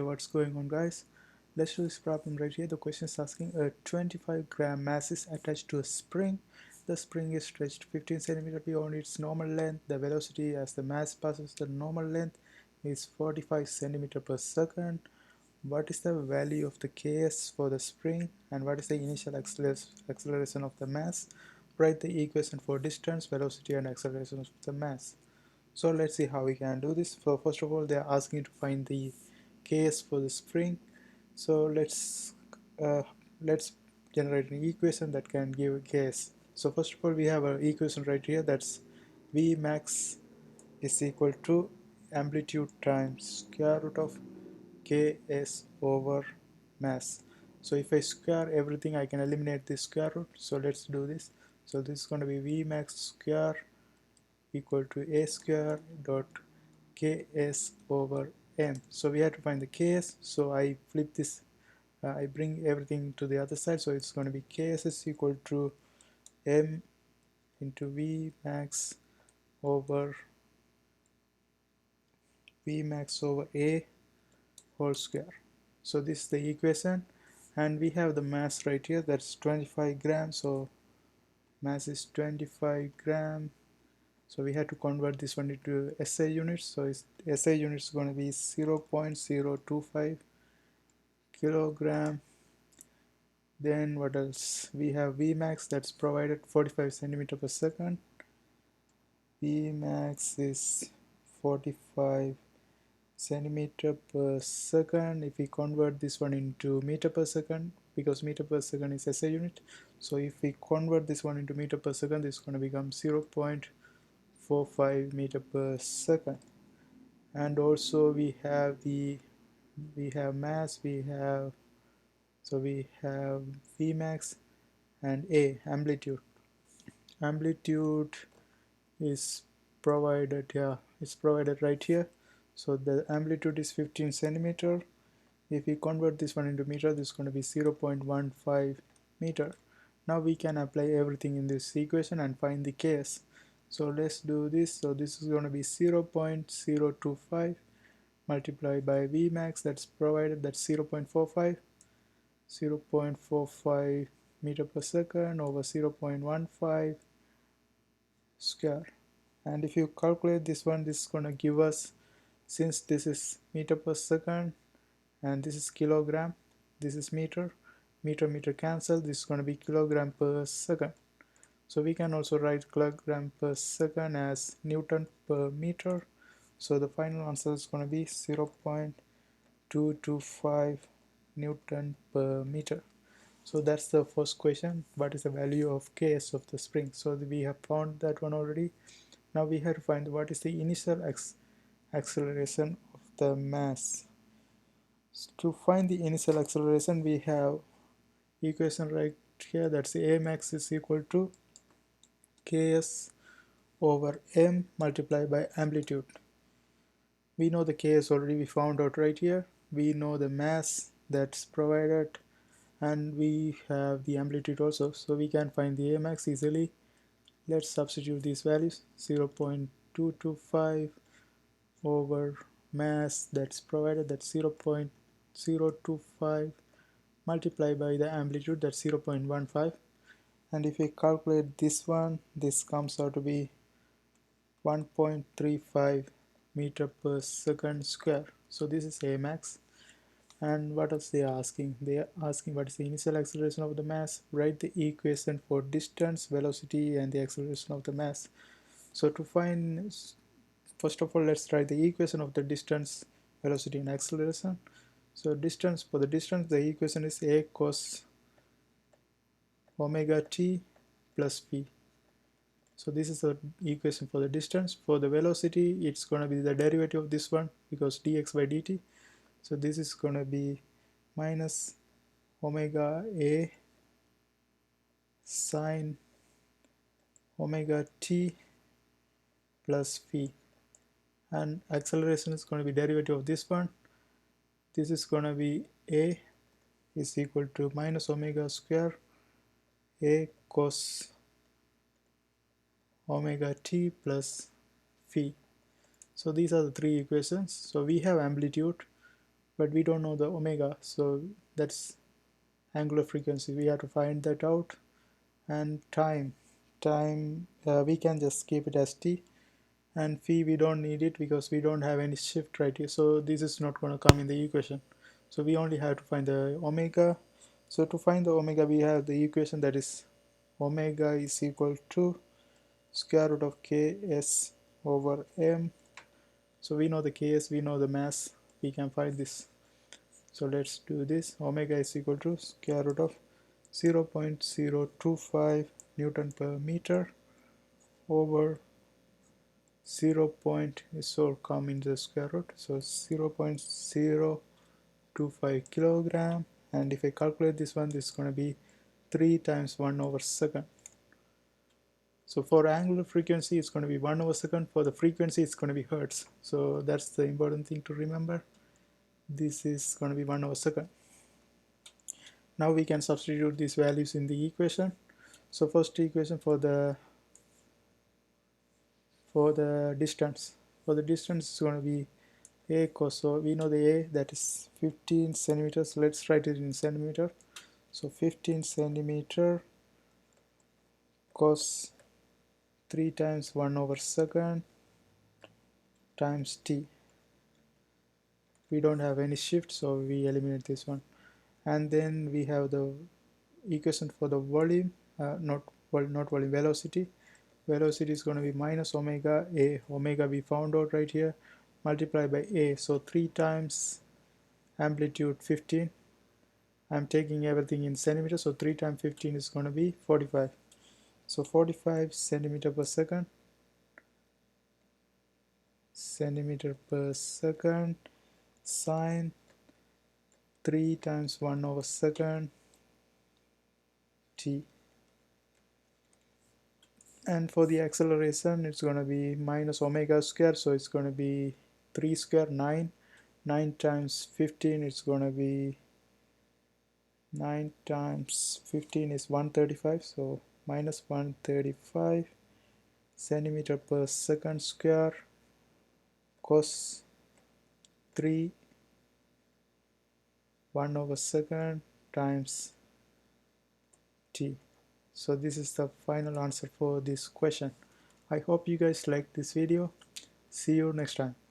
What's going on, guys? Let's do this problem right here. The question is asking a 25-gram mass is attached to a spring. The spring is stretched 15 centimeters beyond its normal length. The velocity as the mass passes the normal length is 45 centimeters per second. What is the value of the ks for the spring, and what is the initial acceleration of the mass? Write the equation for distance, velocity, and acceleration of the mass. So let's see how we can do this. So first of all, they are asking to find the ks for the spring. So uh, let's generate an equation that can give ks. So first of all, we have an equation right here, that's v max is equal to amplitude times square root of ks over mass. So if I square everything, I can eliminate this square root. So let's do this. So this is going to be v max square equal to a square dot ks over m. So we have to find the ks, so I flip this, I bring everything to the other side, so it's going to be ks is equal to m into v max over a whole square. So this is the equation, and we have the mass right here, that's 25 grams. So mass is 25 gram. So we have to convert this one into SI units. So SI units is going to be 0.025 kilogram. Then what else? We have Vmax, that's provided 45 centimeter per second. Vmax is 45 centimeter per second. If we convert this one into meter per second, because meter per second is SI unit, so if we convert this one into meter per second, this is going to become 0.45 meter per second. And also we have mass, we have Vmax and amplitude. Amplitude is provided, yeah, it's provided right here. So the amplitude is 15 centimeter. If we convert this one into meter, this is going to be 0.15 meter. Now we can apply everything in this equation and find the ks. So let's do this. So this is going to be 0.025 multiplied by Vmax, that's provided, that's 0.45 meter per second over 0.15 square. And if you calculate this one, this is going to give us, since this is meter per second and this is kilogram, this is meter, meter cancel, this is going to be kilogram per second. So we can also write kilogram per second as Newton per meter. So the final answer is going to be 0.225 Newton per meter. So that's the first question, what is the value of ks of the spring? So we have found that one already. Now we have to find what is the initial acceleration of the mass. To find the initial acceleration, we have equation right here, that's a max is equal to ks over m multiplied by amplitude. We know the ks already, we found out right here. We know the mass that's provided, and we have the amplitude also, so we can find the max easily. Let's substitute these values, 0.225 over mass that's provided, that's 0.025 multiplied by the amplitude, that's 0.15. And if we calculate this one, this comes out to be 1.35 meter per second square. So this is a max. And what else they are asking? They are asking what is the initial acceleration of the mass. Write the equation for distance, velocity, and the acceleration of the mass. So to find, first of all, let's write the equation of the distance, velocity, and acceleration. So distance, for the distance, the equation is a cos omega t plus p. So this is the equation for the distance. For the velocity, it's going to be the derivative of this one, because dx by dt. So this is going to be minus omega a sine omega t plus phi. And acceleration is going to be derivative of this one. This is going to be a is equal to minus omega square a cos omega t plus phi. So these are the three equations. So we have amplitude, but we don't know the omega, so that's angular frequency. We have to find that out. And time we can just keep it as t, and phi we don't need it because we don't have any shift right here, so this is not going to come in the equation. So we only have to find the omega. So to find the omega, we have the equation that is omega is equal to square root of ks over m. So we know the ks, we know the mass, we can find this. So let's do this. Omega is equal to square root of 0.025 Newton per meter over 0. So come in the square root, so 0.025 kilogram, and if I calculate this one, this is going to be 3 times 1 over second. So for angular frequency it's going to be 1 over second, for the frequency it's going to be hertz, so that's the important thing to remember. This is going to be 1 over second. Now we can substitute these values in the equation. So first equation for the distance. For the distance is going to be a cos, so we know the a, that is 15 centimeters. Let's write it in centimeter. So 15 centimeter cos 3 times 1 over second times t. We don't have any shift, so we eliminate this one. And then we have the equation for the volume, not volume, velocity. Velocity is going to be minus omega a. Omega we found out right here, multiplied by a. So 3 times amplitude 15. I'm taking everything in centimeters, so 3 times 15 is going to be 45. So 45 centimeter per second, sine 3 times 1 over second t. And for the acceleration, it's going to be minus omega square, so it's going to be 3 square, 9. 9 times 15, it's going to be 9 times 15 is 135, so minus 135 centimeter per second square cos 3 1 over second times t. So this is the final answer for this question. I hope you guys liked this video. See you next time.